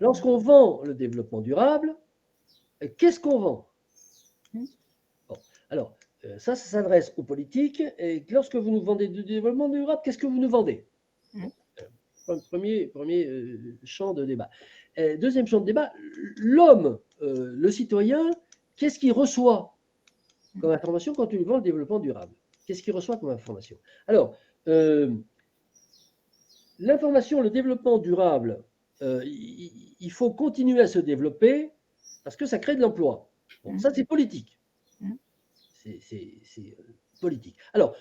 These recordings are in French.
Lorsqu'on vend le développement durable, qu'est-ce qu'on vend? Bon. Alors, ça s'adresse aux politiques. Et lorsque vous nous vendez du développement durable, qu'est-ce que vous nous vendez? Premier champ de débat. Deuxième champ de débat, l'homme, le citoyen, qu'est-ce qu'il reçoit comme information quand tu lui vends le développement durable? Qu'est-ce qu'il reçoit comme information? Alors, l'information, le développement durable, il faut continuer à se développer parce que ça crée de l'emploi. Bon, ça, c'est politique. C'est politique. Alors,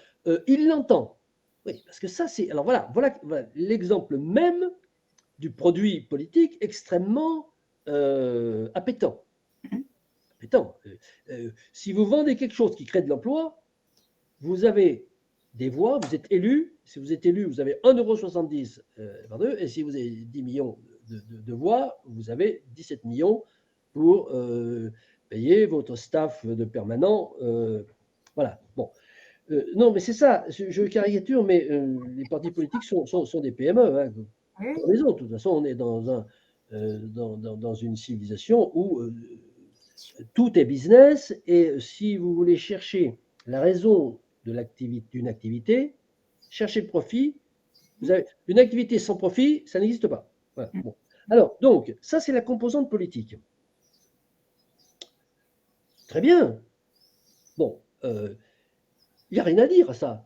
il l'entend. Oui, parce que ça, c'est. Alors voilà l'exemple même du produit politique extrêmement appétant. Si vous vendez quelque chose qui crée de l'emploi, vous avez des voix, vous êtes élu. Si vous êtes élu, vous avez 1,70 € par deux. Et si vous avez 10 millions de voix, vous avez 17 millions pour payer votre staff de permanent. Voilà. Bon. Non, mais c'est ça. Je caricature, mais les partis politiques sont des PME, hein, comme les autres. De toute façon, on est dans une civilisation où tout est business. Et si vous voulez chercher la raison d'une activité, cherchez le profit. Vous avez une activité sans profit, ça n'existe pas. Voilà. Bon. Alors, donc, ça, c'est la composante politique. Très bien. Bon, il n'y a rien à dire à ça.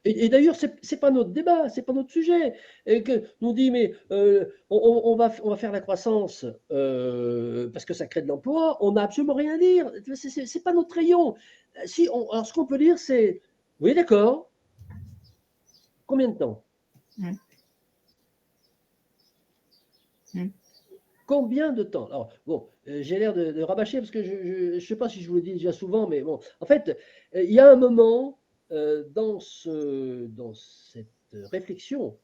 Et d'ailleurs, ce n'est pas notre débat, ce n'est pas notre sujet. Et que nous dit, mais on va faire la croissance parce que ça crée de l'emploi, on n'a absolument rien à dire. Ce n'est pas notre rayon. Alors, ce qu'on peut dire, c'est, oui, d'accord, combien de temps? Combien de temps? Alors, bon, j'ai l'air de rabâcher parce que je ne sais pas si je vous le dis déjà souvent, mais bon, en fait, il y a un moment dans cette réflexion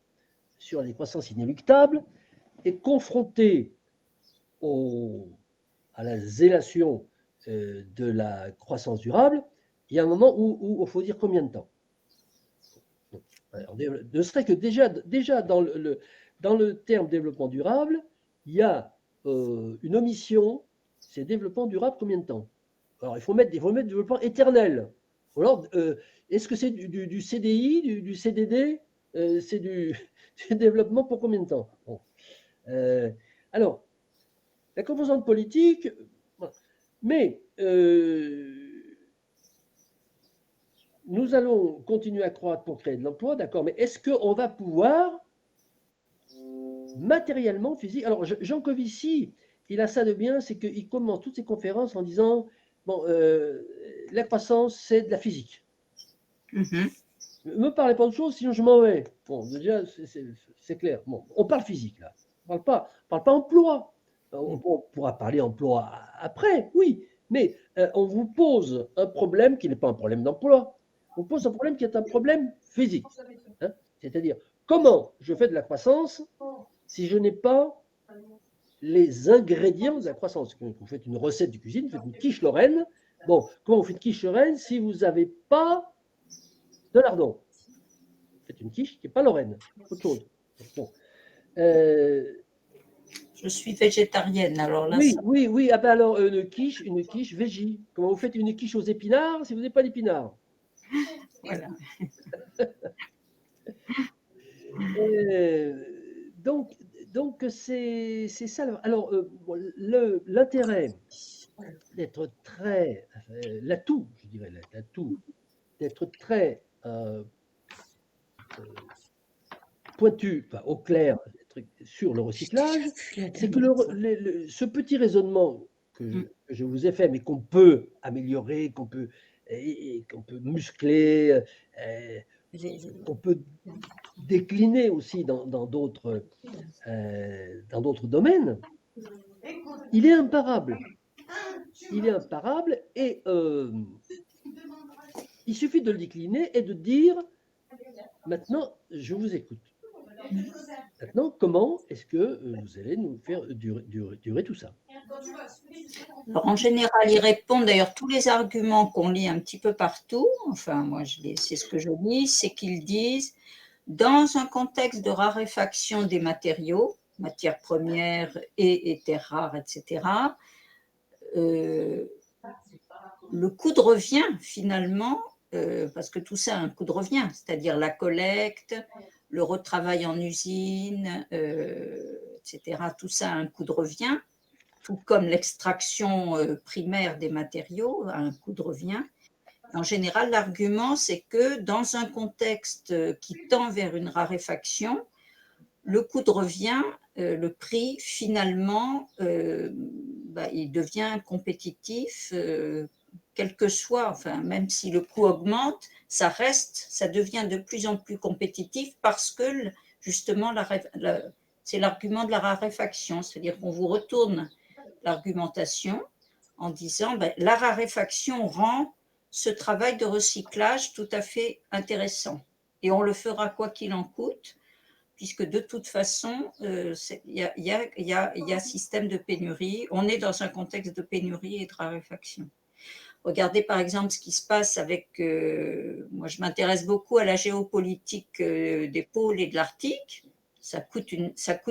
sur les croissances inéluctables et confronté à la zélation de la croissance durable, il y a un moment où il faut dire combien de temps. Alors, ne serait que déjà dans le terme développement durable, il y a une omission, c'est développement durable combien de temps? Alors, il faut mettre développement éternel. Alors, est-ce que c'est du CDI, du CDD? C'est du développement pour combien de temps? Bon. Alors, la composante politique, mais nous allons continuer à croître pour créer de l'emploi, d'accord, mais est-ce qu'on va pouvoir matériellement, physique. Alors, Jean Covici, il a ça de bien, c'est qu'il commence toutes ses conférences en disant bon, la croissance, c'est de la physique. Ne me parlez pas de choses, sinon je m'en vais. Bon, déjà, c'est clair. Bon, on parle physique, là. On parle pas emploi. On pourra parler emploi après, oui, mais on vous pose un problème qui n'est pas un problème d'emploi. On pose un problème qui est un problème physique. Hein. C'est-à-dire, comment je fais de la croissance si je n'ai pas les ingrédients de la croissance? Vous faites une recette de cuisine, vous faites une quiche lorraine. Bon, comment vous faites quiche lorraine si vous n'avez pas de lardon? Vous faites une quiche qui n'est pas lorraine, autre chose. Bon. Je suis végétarienne, alors là. Oui. Ah ben alors, une quiche végé. Comment vous faites une quiche aux épinards si vous n'avez pas d'épinards? Voilà. Donc c'est ça. Alors, l'intérêt d'être très, l'atout, je dirais, l'atout, d'être très pointu, enfin, au clair, sur le recyclage, c'est que ce petit raisonnement que je vous ai fait, mais qu'on peut améliorer, qu'on peut muscler, qu'on peut décliner aussi dans d'autres domaines, il est imparable. Il est imparable et il suffit de le décliner et de dire maintenant, je vous écoute. Maintenant, comment est-ce que vous allez nous faire durer tout ça? Alors, en général, ils répondent d'ailleurs tous les arguments qu'on lit un petit peu partout. Enfin, moi, c'est ce que je lis, c'est qu'ils disent, dans un contexte de raréfaction des matériaux, matières premières et terres rares, etc., le coût de revient, finalement, parce que tout ça a un coût de revient, c'est-à-dire la collecte, le retravail en usine, etc., tout ça a un coût de revient, tout comme l'extraction primaire des matériaux a un coût de revient. En général, l'argument, c'est que dans un contexte qui tend vers une raréfaction, le coût de revient, le prix, finalement, il devient compétitif, quel que soit, enfin, même si le coût augmente, ça devient de plus en plus compétitif parce que, justement, c'est l'argument de la raréfaction, c'est-à-dire qu'on vous retourne l'argumentation en disant la raréfaction rend ce travail de recyclage tout à fait intéressant. Et on le fera quoi qu'il en coûte, puisque de toute façon, il y a système de pénurie. On est dans un contexte de pénurie et de raréfaction. Regardez par exemple ce qui se passe avec, moi je m'intéresse beaucoup à la géopolitique des pôles et de l'Arctique. Ça coûte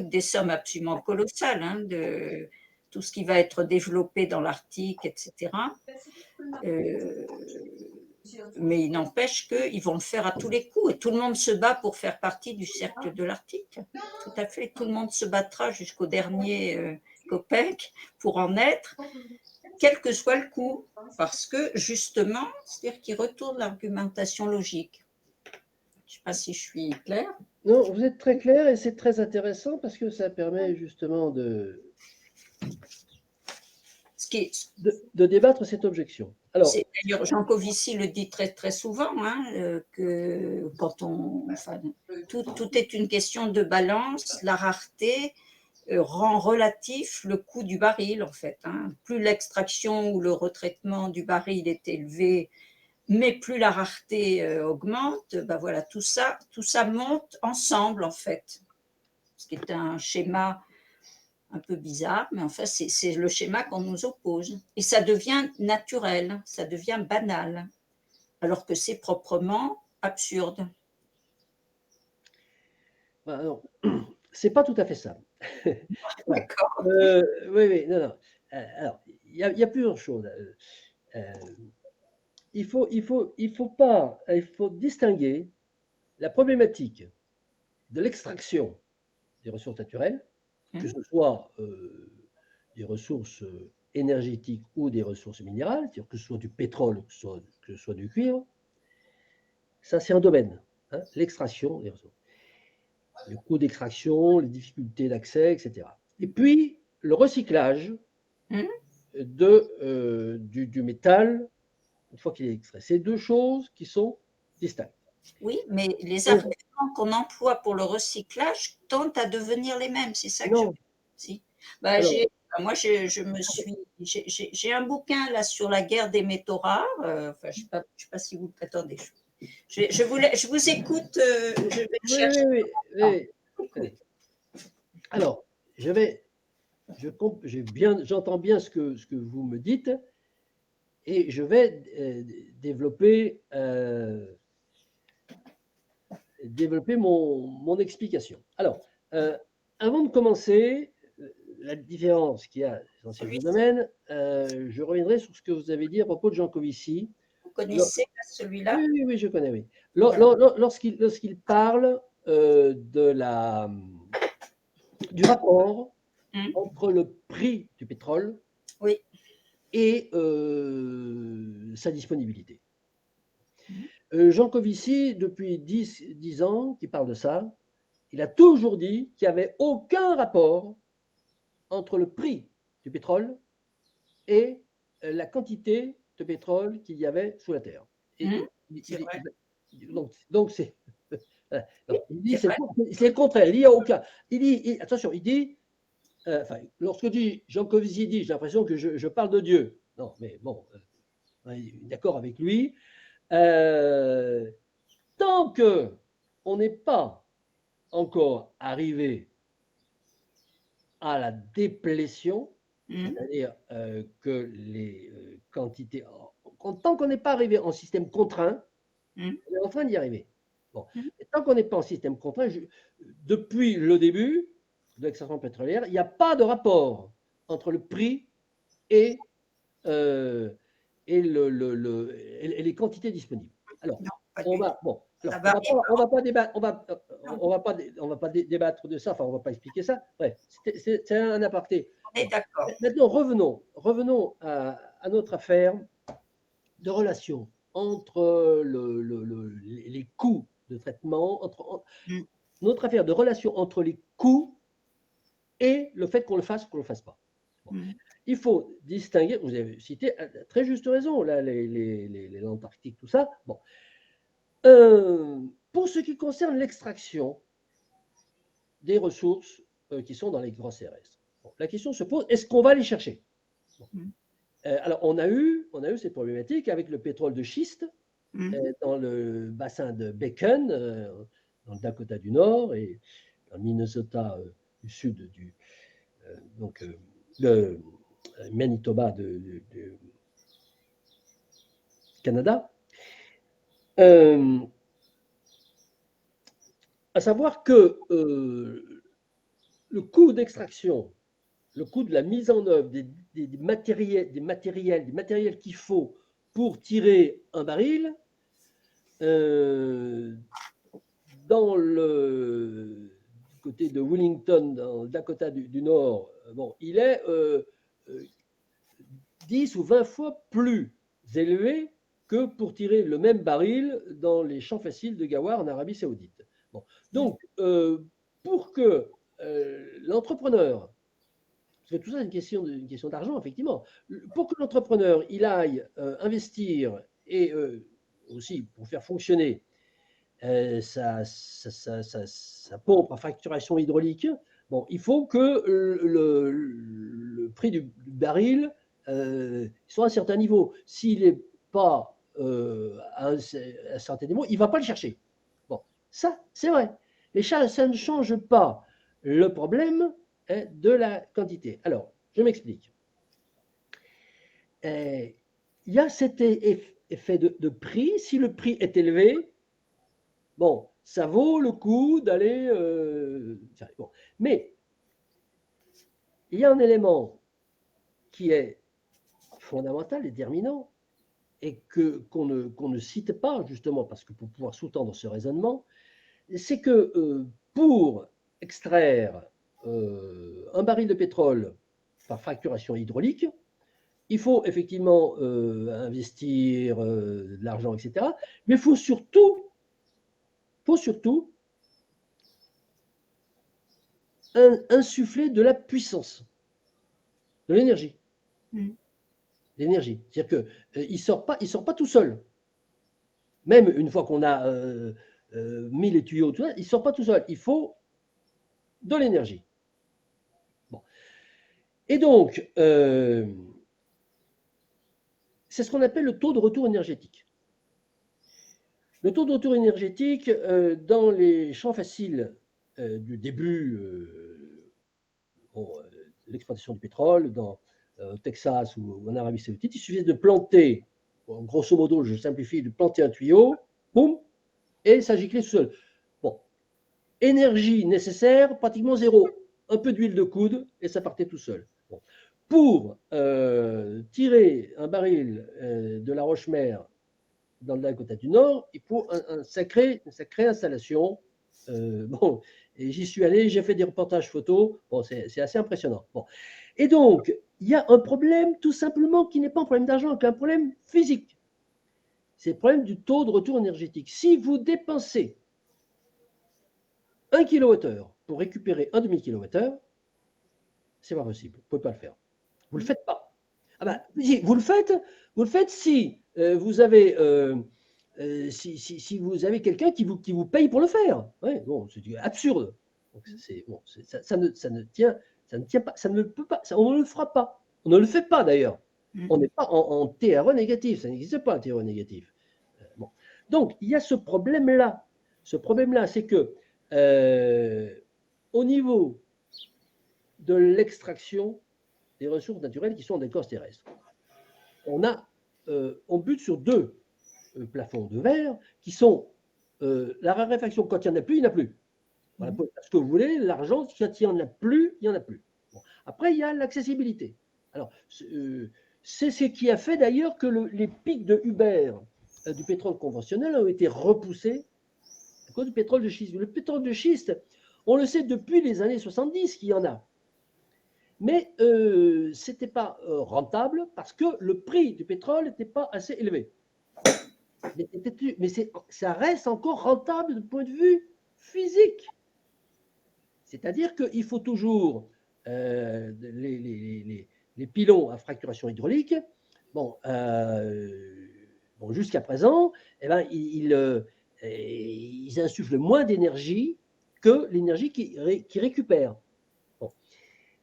des sommes absolument colossales, hein, de tout ce qui va être développé dans l'Arctique, etc. Mais il n'empêche qu'ils vont le faire à tous les coups et tout le monde se bat pour faire partie du cercle de l'Arctique. Tout à fait, tout le monde se battra jusqu'au dernier copec pour en être, quel que soit le coût, parce que justement, c'est-à-dire qu'ils retournent l'argumentation logique. Je ne sais pas si je suis claire. Non, vous êtes très clair et c'est très intéressant parce que ça permet justement de débattre cette objection. Alors, d'ailleurs, Jean Covici le dit très, très souvent, hein, que quand tout est une question de balance, la rareté rend relatif le coût du baril, en fait. Hein. Plus l'extraction ou le retraitement du baril est élevé, mais plus la rareté augmente, voilà, tout ça monte ensemble, en fait. Ce qui est un schéma un peu bizarre, mais enfin, c'est le schéma qu'on nous oppose. Et ça devient naturel, ça devient banal, alors que c'est proprement absurde. Non, c'est pas tout à fait ça. D'accord. Oui, non. Alors, il y a plusieurs choses. Il faut distinguer la problématique de l'extraction des ressources naturelles, que ce soit des ressources énergétiques ou des ressources minérales, c'est-à-dire que ce soit du pétrole, que ce soit du cuivre. Ça, c'est un domaine, hein, l'extraction des ressources. Le coût d'extraction, les difficultés d'accès, etc. Et puis, le recyclage du métal, une fois qu'il est extrait. C'est deux choses qui sont distinctes. Oui, mais les arguments qu'on emploie pour le recyclage tendent à devenir les mêmes, c'est ça que je dis. Moi, j'ai un bouquin là sur la guerre des métaux rares. Enfin, je ne sais pas si vous attendez. Je vous écoute. Je vais chercher. Oui. Alors, j'entends bien ce que vous me dites et je vais développer mon explication. Alors, avant de commencer, la différence qu'il y a dans ces deux domaines, je reviendrai sur ce que vous avez dit à propos de Jean Covici. Vous connaissez celui-là? Oui, je connais, oui. Lorsqu'il parle du rapport entre le prix du pétrole et sa disponibilité. Jean Covici, depuis 10 ans qu'il parle de ça, il a toujours dit qu'il n'y avait aucun rapport entre le prix du pétrole et la quantité de pétrole qu'il y avait sous la terre. Donc c'est il dit c'est le contraire. Il dit aucun. Attention, il dit lorsque Jean Covici dit, j'ai l'impression que je parle de Dieu. Non, mais bon, d'accord avec lui. Tant que on n'est pas encore arrivé à la déplétion, c'est-à-dire que les quantités, tant qu'on n'est pas arrivé en système contraint, on est en train d'y arriver. Bon. Et tant qu'on n'est pas en système contraint, depuis le début, de l'extraction pétrolière, il n'y a pas de rapport entre le prix et les quantités disponibles. Alors, on va pas débattre de ça, enfin, on ne va pas expliquer ça. Bref, c'est un aparté. On est d'accord. Maintenant, revenons à notre affaire de relation entre les coûts de traitement, notre affaire de relation entre les coûts et le fait qu'on le fasse ou qu'on ne le fasse pas. Bon. Il faut distinguer, vous avez cité à très juste raison, là, les Antarctiques, tout ça. Bon. Pour ce qui concerne l'extraction des ressources qui sont dans les grands CRS, bon, la question se pose, est-ce qu'on va les chercher? Bon. Alors, on a eu cette problématique avec le pétrole de schiste dans le bassin de Bacon, dans le Dakota du Nord et dans le Minnesota du Sud, donc le Manitoba du Canada. À savoir que le coût d'extraction, le coût de la mise en œuvre des matériels qu'il faut pour tirer un baril, dans le côté de Wellington, dans le Dakota du Nord, bon, il est 10 ou 20 fois plus élevé que pour tirer le même baril dans les champs faciles de Ghawar en Arabie Saoudite. Bon. Donc, pour que l'entrepreneur, parce que tout ça c'est une question d'argent, effectivement, pour que l'entrepreneur il aille investir et aussi pour faire fonctionner sa pompe à fracturation hydraulique, bon, il faut que le prix du baril soit à un certain niveau. S'il n'est pas à un certain niveau, il ne va pas le chercher. Bon, ça, c'est vrai. Mais ça ne change pas le problème de la quantité. Alors, je m'explique. Il y a cet effet de prix. Si le prix est élevé, bon, ça vaut le coup d'aller... bon. Mais il y a un élément qui est fondamental, déterminant, et qu'on ne cite pas, justement, parce que pour pouvoir sous-tendre ce raisonnement, c'est que pour extraire un baril de pétrole par fracturation hydraulique, il faut effectivement investir de l'argent, etc. Mais il faut surtout insuffler de la puissance, de l'énergie. L'énergie. C'est-à-dire qu'il ne sort pas tout seul. Même une fois qu'on a mis les tuyaux, tout ça, il ne sort pas tout seul. Il faut de l'énergie. Bon. Et donc, c'est ce qu'on appelle le taux de retour énergétique. Le taux de retour énergétique dans les champs faciles du début de l'exploitation du pétrole, au Texas ou en Arabie Saoudite, il suffisait de planter, grosso modo, je simplifie, de planter un tuyau, boum, et ça giclait tout seul. Bon, énergie nécessaire, pratiquement zéro. Un peu d'huile de coude et ça partait tout seul. Bon. Pour tirer un baril de la Roche-Mère dans le Dakota du Nord, il faut une sacrée installation. Bon, et j'y suis allé, j'ai fait des reportages photos. Bon, c'est assez impressionnant. Bon. Et donc, il y a un problème tout simplement qui n'est pas un problème d'argent, qui est un problème physique. C'est le problème du taux de retour énergétique. Si vous dépensez 1 kWh pour récupérer un demi-kilowattheure, c'est pas possible. Vous ne pouvez pas le faire. Vous ne le faites pas. Ah ben, vous le faites si vous avez si vous avez quelqu'un qui vous paye pour le faire. Ouais, bon, c'est absurde. Donc, ça ne tient pas, ça ne peut pas, on ne le fera pas. On ne le fait pas d'ailleurs. On n'est pas en TRE négatif, ça n'existe pas un TRE négatif. Bon. Donc, il y a ce problème-là. Ce problème-là, c'est que au niveau de l'extraction des ressources naturelles qui sont dans les corps terrestres, on bute sur deux plafonds de verre qui sont la raréfaction. Quand il n'y en a plus, il n'y en a plus. Voilà, ce que vous voulez, l'argent, quand il n'y en a plus, il n'y en a plus. Bon. Après, il y a l'accessibilité. Alors, c'est ce qui a fait d'ailleurs que les pics de Uber du pétrole conventionnel ont été repoussés à cause du pétrole de schiste. Le pétrole de schiste, on le sait depuis les années 70 qu'il y en a. Mais ce n'était pas rentable parce que le prix du pétrole n'était pas assez élevé. Mais ça reste encore rentable du point de vue physique. C'est-à-dire qu'il faut toujours les pylônes à fracturation hydraulique. Bon, jusqu'à présent, eh ben, ils insufflent moins d'énergie que l'énergie qu'ils récupèrent. Bon.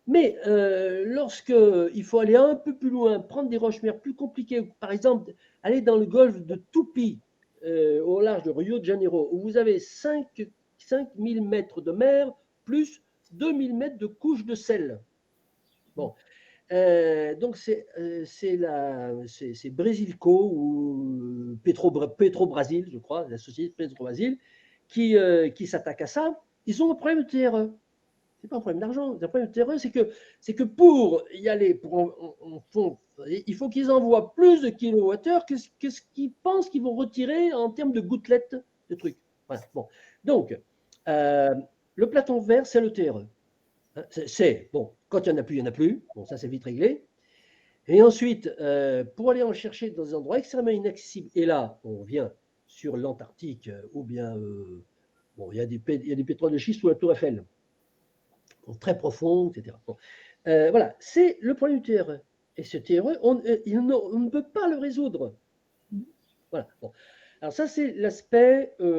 Mais lorsqu'il faut aller un peu plus loin, prendre des roches-mères plus compliquées, par exemple, aller dans le golfe de Tupi, au large de Rio de Janeiro, où vous avez 5000 mètres de mer, plus 2000 mètres de couche de sel. Bon. Donc, c'est Brasilco ou Petro-Brasil, je crois, la société Petro-Brasil, qui s'attaque à ça. Ils ont un problème de TRE. Ce n'est pas un problème d'argent. Le problème de TRE, c'est que pour y aller, il faut qu'ils envoient plus de kilowattheures que ce qu'ils pensent qu'ils vont retirer en termes de gouttelettes de trucs. Voilà. Bon. Donc, le platon vert, c'est le TRE. Bon, quand il n'y en a plus, il n'y en a plus. Bon, ça, c'est vite réglé. Et ensuite, pour aller en chercher dans des endroits extrêmement inaccessibles, et là, on vient sur l'Antarctique, ou bien, il y a des pétroles de schiste sous la Tour Eiffel, très profond, etc. Bon. Voilà, c'est le problème du TRE. Et ce TRE, on ne peut pas le résoudre. Voilà. Bon. Alors ça, c'est l'aspect... on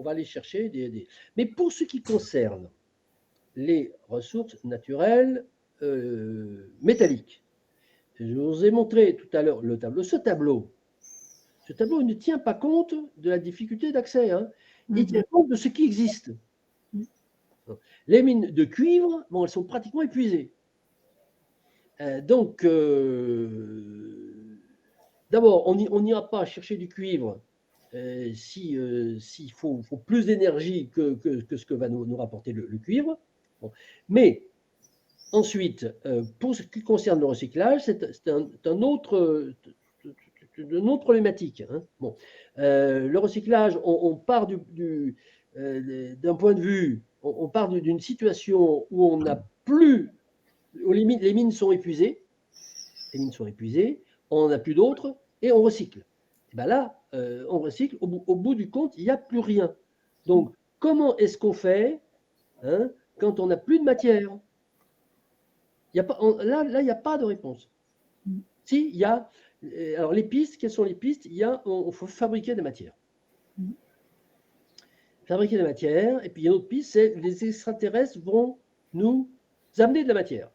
va aller chercher Mais pour ce qui concerne les ressources naturelles métalliques, je vous ai montré tout à l'heure le tableau. Ce tableau ne tient pas compte de la difficulté d'accès. Hein. Il tient compte de ce qui existe. Les mines de cuivre, elles sont pratiquement épuisées. Donc, d'abord, on n'ira pas chercher du cuivre s'il faut plus d'énergie que ce que va nous rapporter le cuivre. Bon. Mais ensuite, pour ce qui concerne le recyclage, c'est une autre problématique. Hein. Bon. Le recyclage, on part d'un point de vue, on part d'une situation où on n'a plus, les mines sont épuisées, on n'a plus d'autres, et on recycle. Et ben là, on recycle, au bout du compte, il n'y a plus rien. Donc, comment est-ce qu'on fait quand on n'a plus de matière? Là, il n'y a pas de réponse. Si, il y a. Alors, les pistes, quelles sont les pistes? Il faut fabriquer des matières. Fabriquer des matières, et puis il y a une autre piste, c'est les extraterrestres vont nous amener de la matière.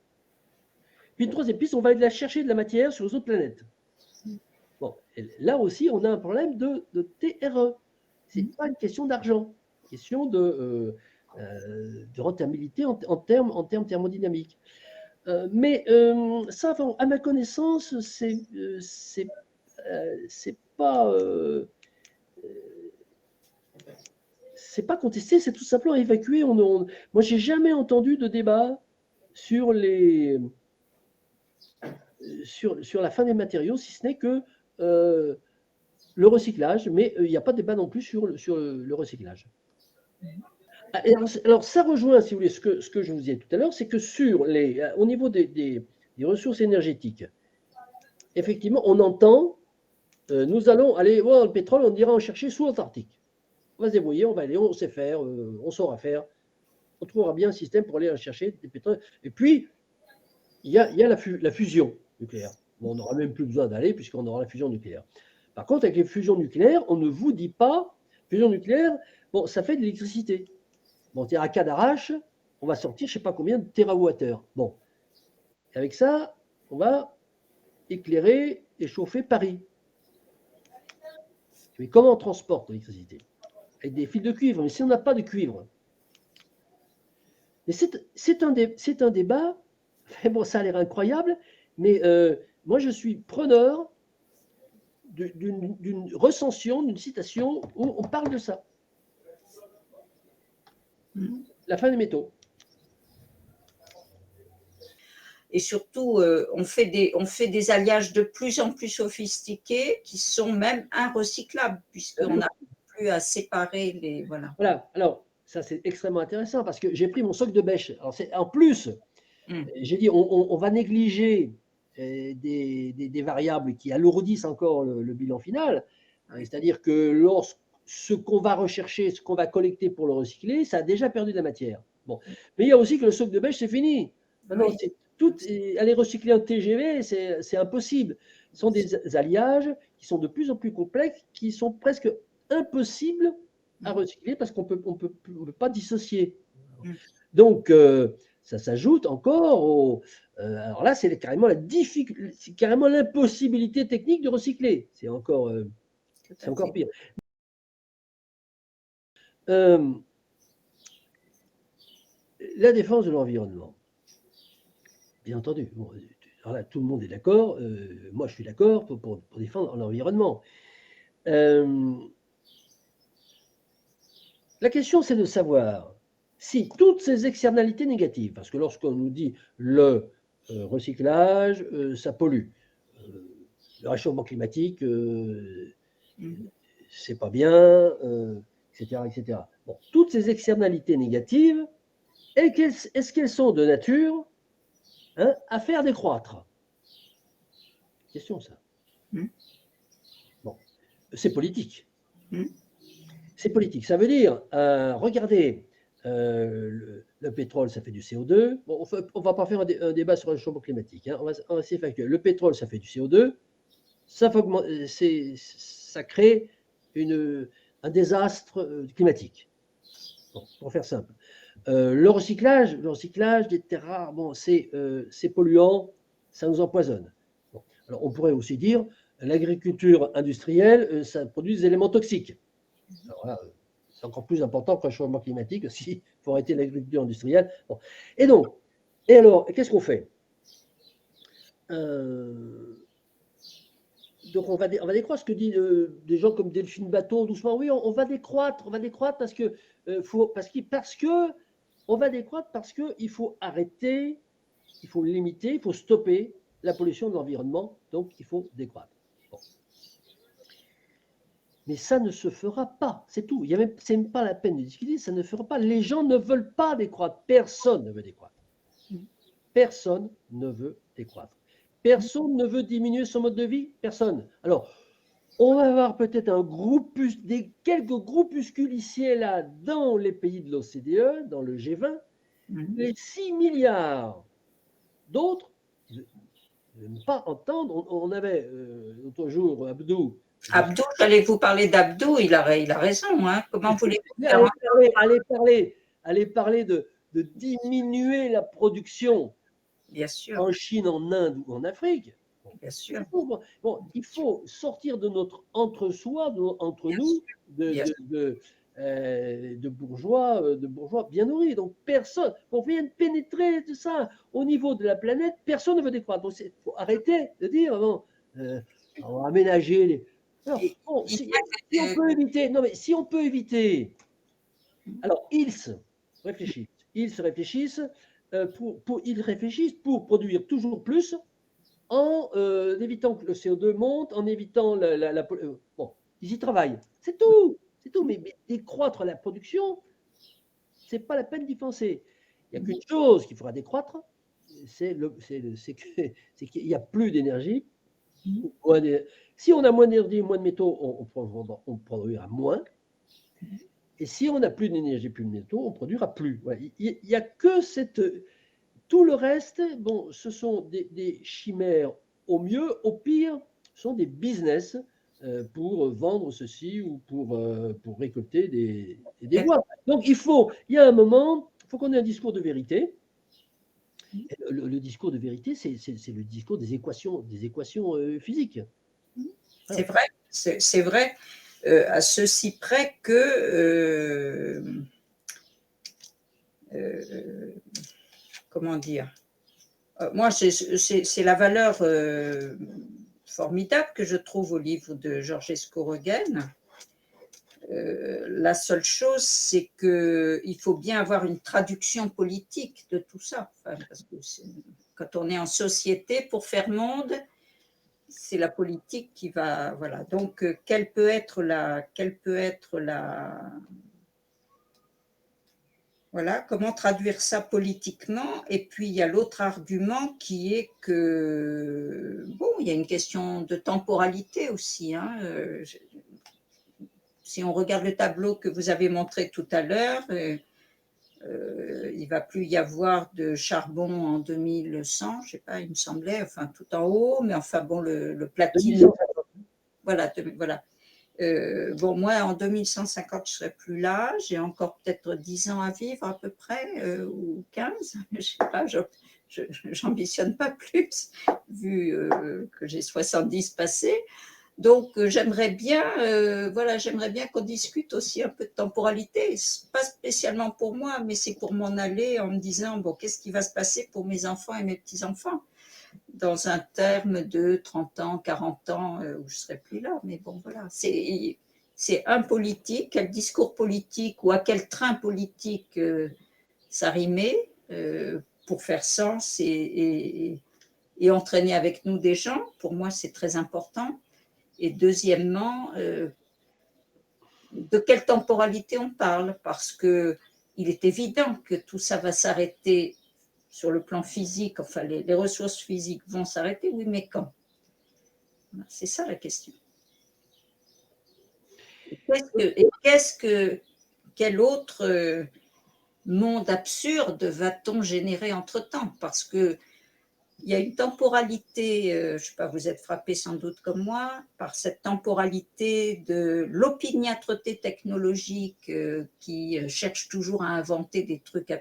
Puis une troisième piste, on va aller chercher de la matière sur les autres planètes. Bon, là aussi, on a un problème de TRE. Ce n'est pas une question d'argent, une question de rentabilité en termes thermodynamiques. Mais ça, à ma connaissance, c'est pas contesté, c'est tout simplement évacué. Moi, j'ai jamais entendu de débat sur la fin des matériaux, si ce n'est que le recyclage, mais il n'y a pas de débat non plus sur le recyclage. Alors, ça rejoint, si vous voulez, ce que je vous disais tout à l'heure, c'est que au niveau des ressources énergétiques, effectivement, on entend, nous allons aller voir le pétrole, on ira en chercher sous l'Antarctique. On va se débrouiller, on va aller, on sait faire, on saura faire, on trouvera bien un système pour aller en chercher des pétroles. Et puis, il y a la fusion nucléaire. Bon, on n'aura même plus besoin d'aller puisqu'on aura la fusion nucléaire. Par contre, avec les fusions nucléaires, on ne vous dit pas, fusion nucléaire, bon, ça fait de l'électricité. Bon, à cas d'arrache, on va sortir je ne sais pas combien de térawattheures. Bon, et avec ça, on va éclairer et chauffer Paris. Mais comment on transporte l'électricité? Avec des fils de cuivre. Mais si on n'a pas de cuivre, mais c'est un débat. Bon, ça a l'air incroyable, mais moi je suis preneur d'une recension, d'une citation où on parle de ça. la fin des métaux. Et surtout, on fait des alliages de plus en plus sophistiqués qui sont même inrecyclables, puisqu'on n'arrive plus à séparer les… Voilà. Voilà. Alors, ça, c'est extrêmement intéressant parce que j'ai pris mon soc de bêche. Alors, en plus, j'ai dit, on va négliger des variables qui alourdissent encore le bilan final. C'est-à-dire que ce qu'on va rechercher, ce qu'on va collecter pour le recycler, ça a déjà perdu de la matière. Bon. Mais il y a aussi que le soc de bêche, c'est fini. Maintenant, aller recycler un TGV, c'est impossible. Ce sont des alliages qui sont de plus en plus complexes, qui sont presque impossibles à recycler parce qu'on peut pas dissocier. Donc, ça s'ajoute encore alors là, c'est carrément l'impossibilité technique de recycler. C'est encore pire. La défense de l'environnement. Bien entendu. Bon, alors là, tout le monde est d'accord. Moi, je suis d'accord pour défendre l'environnement. La question, c'est de savoir si toutes ces externalités négatives, parce que lorsqu'on nous dit le recyclage, ça pollue, le réchauffement climatique, c'est pas bien, etc., etc. Bon, toutes ces externalités négatives, est-ce qu'elles sont de nature à faire décroître? Question, ça. Bon, c'est politique. C'est politique. Ça veut dire, regardez, le pétrole, ça fait du CO2. Bon, on ne va pas faire un débat sur le changement climatique. On va essayer factuel. Le pétrole, ça fait du CO2. Ça crée un désastre climatique. Bon, pour faire simple. Le recyclage des terres rares, bon, c'est polluant, ça nous empoisonne. Bon, alors on pourrait aussi dire l'agriculture industrielle, ça produit des éléments toxiques. Alors là, c'est encore plus important que le changement climatique aussi. Il faut arrêter l'agriculture industrielle. Bon. Et alors, qu'est-ce qu'on fait? Donc on va décroître, ce que disent des gens comme Delphine Bateau doucement. Oui, on va décroître parce que on va décroître parce qu'il faut arrêter, il faut limiter, il faut stopper la pollution de l'environnement. Donc il faut décroître. Bon. Mais ça ne se fera pas, c'est tout. C'est même pas la peine de discuter, ça ne fera pas. Les gens ne veulent pas décroître. Personne ne veut décroître. Personne ne veut décroître. Personne ne veut diminuer son mode de vie. Personne. Alors, on va avoir peut-être quelques groupuscules ici et là dans les pays de l'OCDE, dans le G20, les 6 milliards d'autres ne pas entendre. On avait l'autre jour Abdou. Abdou, j'allais vous parler d'Abdou, il a raison. Hein. Comment voulez-vous aller parler de diminuer la production Bien sûr. en Chine, en Inde ou en Afrique. Bien sûr. Bon, il faut sortir de notre entre-soi, entre nous, de bourgeois bien nourris. Donc personne, on vient de pénétrer tout ça au niveau de la planète, personne ne veut décroître. Donc il faut arrêter de dire on va aménager les. Alors, bon, si on peut éviter, non mais si on peut éviter, alors ils réfléchissent pour produire toujours plus en évitant que le CO2 monte, en évitant bon, ils y travaillent. C'est tout, mais décroître la production, c'est pas la peine d'y penser. Il n'y a qu'une chose qu'il faudra décroître, c'est qu'il n'y a plus d'énergie. Si on a moins d'énergie, moins de métaux, on produira moins. Et si on n'a plus d'énergie, plus de métaux, on produira plus. Voilà. Il n'y a que cette. Tout le reste, bon, ce sont des chimères au mieux, au pire, ce sont des business pour vendre ceci ou pour récolter des bois. Donc il y a un moment, il faut qu'on ait un discours de vérité. Le discours de vérité, c'est le discours des équations physiques. C'est vrai, c'est vrai, à ceci près que comment dire, moi c'est la valeur formidable que je trouve au livre de Georges Escorogen, La seule chose, c'est qu'il faut bien avoir une traduction politique de tout ça. Enfin, parce que quand on est en société, pour faire monde, c'est la politique qui va… Voilà. Donc, quelle peut être la… Voilà, comment traduire ça politiquement? Et puis, il y a l'autre argument qui est que, bon, il y a une question de temporalité aussi. Hein. Si on regarde le tableau que vous avez montré tout à l'heure, il ne va plus y avoir de charbon en 2100, je ne sais pas, il me semblait, enfin tout en haut, mais enfin bon, le platine. Voilà, voilà. Bon, moi, en 2150, je ne serai plus là. J'ai encore peut-être 10 ans à vivre à peu près, ou 15. Je ne sais pas, je n'ambitionne pas plus, vu que j'ai 70 passés. Donc, j'aimerais bien, voilà, j'aimerais bien qu'on discute aussi un peu de temporalité. Pas spécialement pour moi, mais c'est pour m'en aller en me disant, bon, qu'est-ce qui va se passer pour mes enfants et mes petits-enfants dans un terme de 30 ans, 40 ans, où je ne serai plus là. Mais bon, voilà, c'est un politique, quel discours politique ou à quel train politique s'arrimer pour faire sens et entraîner avec nous des gens. Pour moi, c'est très important. Et deuxièmement, de quelle temporalité on parle, parce qu'il est évident que tout ça va s'arrêter sur le plan physique, enfin les ressources physiques vont s'arrêter, oui, mais quand? C'est ça la question. Quel autre monde absurde va-t-on générer entre-temps? Parce que il y a une temporalité, je ne sais pas, vous êtes frappé sans doute comme moi, par cette temporalité de l'opiniâtreté technologique qui cherche toujours à inventer des trucs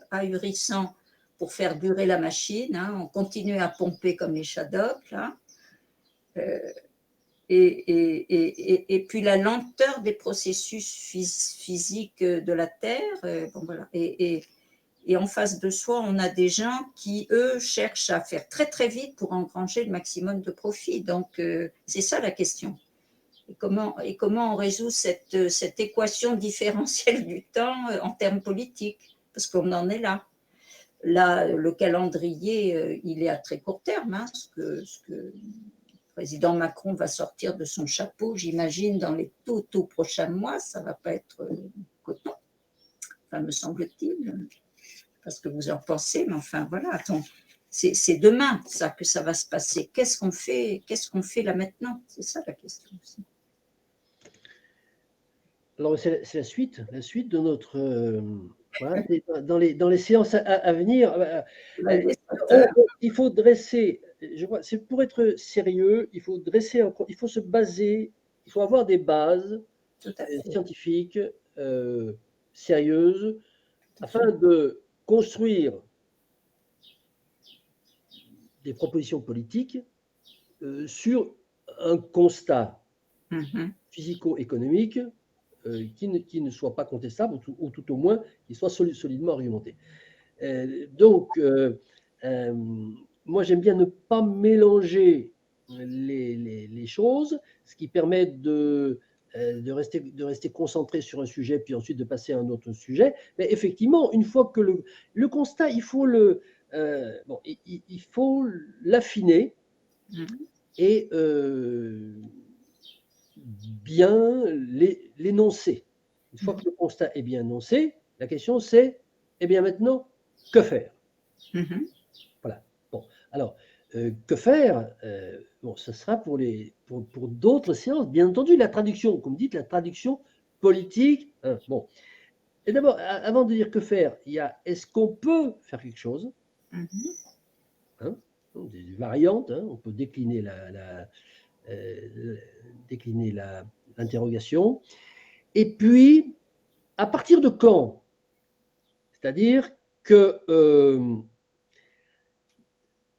ahurissants pour faire durer la machine. Hein. On continue à pomper comme les Shadocks, là. Et puis la lenteur des processus physiques de la Terre. Bon, voilà. Et en face de soi, on a des gens qui, eux, cherchent à faire très, très vite pour engranger le maximum de profit. Donc, c'est ça la question. Et comment on résout cette équation différentielle du temps en termes politiques? Parce qu'on en est là. Là, le calendrier, il est à très court terme. Hein, ce que le président Macron va sortir de son chapeau, j'imagine, dans les tout prochains mois, ça ne va pas être coton, enfin, me semble-t-il. Parce que vous en pensez, mais enfin voilà, attends, c'est demain ça que ça va se passer. Qu'est-ce qu'on fait là maintenant? C'est ça la question aussi. Alors c'est la suite de notre voilà, dans les séances à venir. Il faut dresser, je crois, c'est pour être sérieux, il faut dresser, il faut se baser, il faut avoir des bases scientifiques sérieuses afin de construire des propositions politiques sur un constat physico-économique qui ne soit pas contestable, ou tout au moins qui soit solidement argumenté. Donc, moi j'aime bien ne pas mélanger les choses, ce qui permet de rester concentré sur un sujet, puis ensuite de passer à un autre sujet. Mais effectivement, une fois que le constat, il faut il faut l'affiner et bien l'énoncer. Une fois que le constat est bien énoncé, la question c'est, eh bien maintenant, que faire? Voilà. Bon, alors, que faire? Bon, ce sera pour d'autres séances. Bien entendu, la traduction, comme vous dites, la traduction politique. Hein, bon. Et d'abord, avant de dire que faire, il y a est-ce qu'on peut faire quelque chose? Hein, des variantes, hein, on peut décliner l'interrogation. Et puis, à partir de quand? C'est-à-dire que,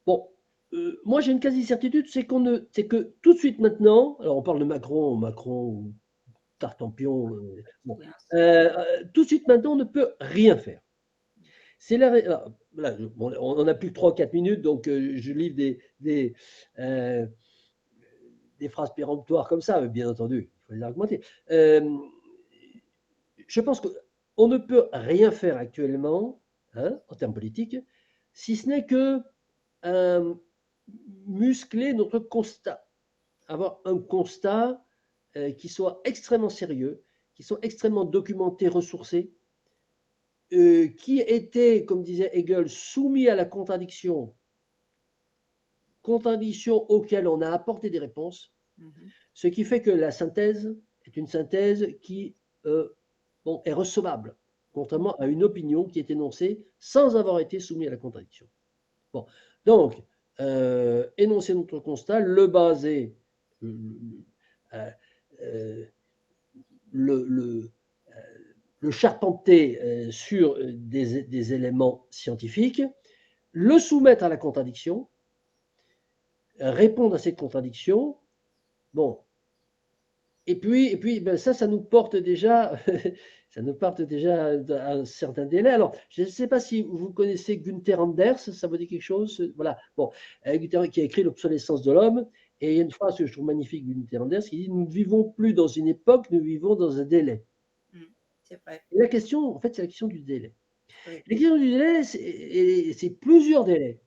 bon, moi j'ai une quasi-certitude, c'est que tout de suite maintenant, alors on parle de Macron ou Tartampion, bon, tout de suite maintenant on ne peut rien faire. C'est là, on n'a plus que 3-4 minutes, donc je livre des phrases péremptoires comme ça, bien entendu, il faut les argumenter. je pense qu'on ne peut rien faire actuellement, hein, en termes politiques, si ce n'est que muscler notre constat, avoir un constat qui soit extrêmement sérieux, qui soit extrêmement documenté, ressourcé, qui était, comme disait Hegel, soumis à la contradiction auxquelles on a apporté des réponses, ce qui fait que la synthèse est une synthèse qui est recevable, contrairement à une opinion qui est énoncée sans avoir été soumise à la contradiction. Bon, donc, énoncer notre constat, le baser, le charpenter sur des éléments scientifiques, le soumettre à la contradiction, répondre à cette contradiction. Bon, et puis ben ça nous porte déjà, ça nous porte déjà à un certain délai. Alors, je ne sais pas si vous connaissez Günther Anders, ça vous dit quelque chose? Voilà. Bon, Günther qui a écrit L'obsolescence de l'homme, et il y a une phrase que je trouve magnifique de Günther Anders qui dit: nous ne vivons plus dans une époque, nous vivons dans un délai. C'est vrai. Et la question, en fait, c'est la question du délai. Oui. La question du délai, c'est plusieurs délais.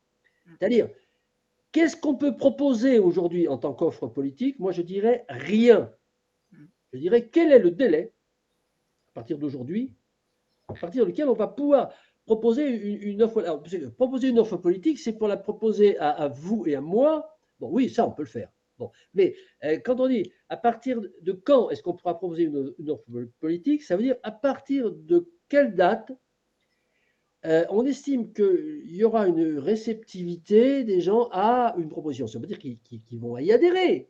C'est-à-dire, qu'est-ce qu'on peut proposer aujourd'hui en tant qu'offre politique? Moi, je dirais rien. Je dirais quel est le délai, à partir d'aujourd'hui, à partir duquel on va pouvoir proposer une offre. Alors, proposer une offre politique, c'est pour la proposer à vous et à moi. Bon, oui, ça, on peut le faire. Bon, mais quand on dit à partir de quand est-ce qu'on pourra proposer une offre politique, ça veut dire à partir de quelle date on estime qu'il y aura une réceptivité des gens à une proposition. Ça veut dire qu'ils vont y adhérer.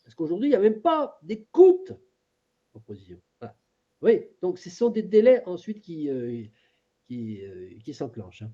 Parce qu'aujourd'hui, il n'y a même pas d'écoute proposition. Voilà. Oui, donc ce sont des délais ensuite qui s'enclenchent. Hein.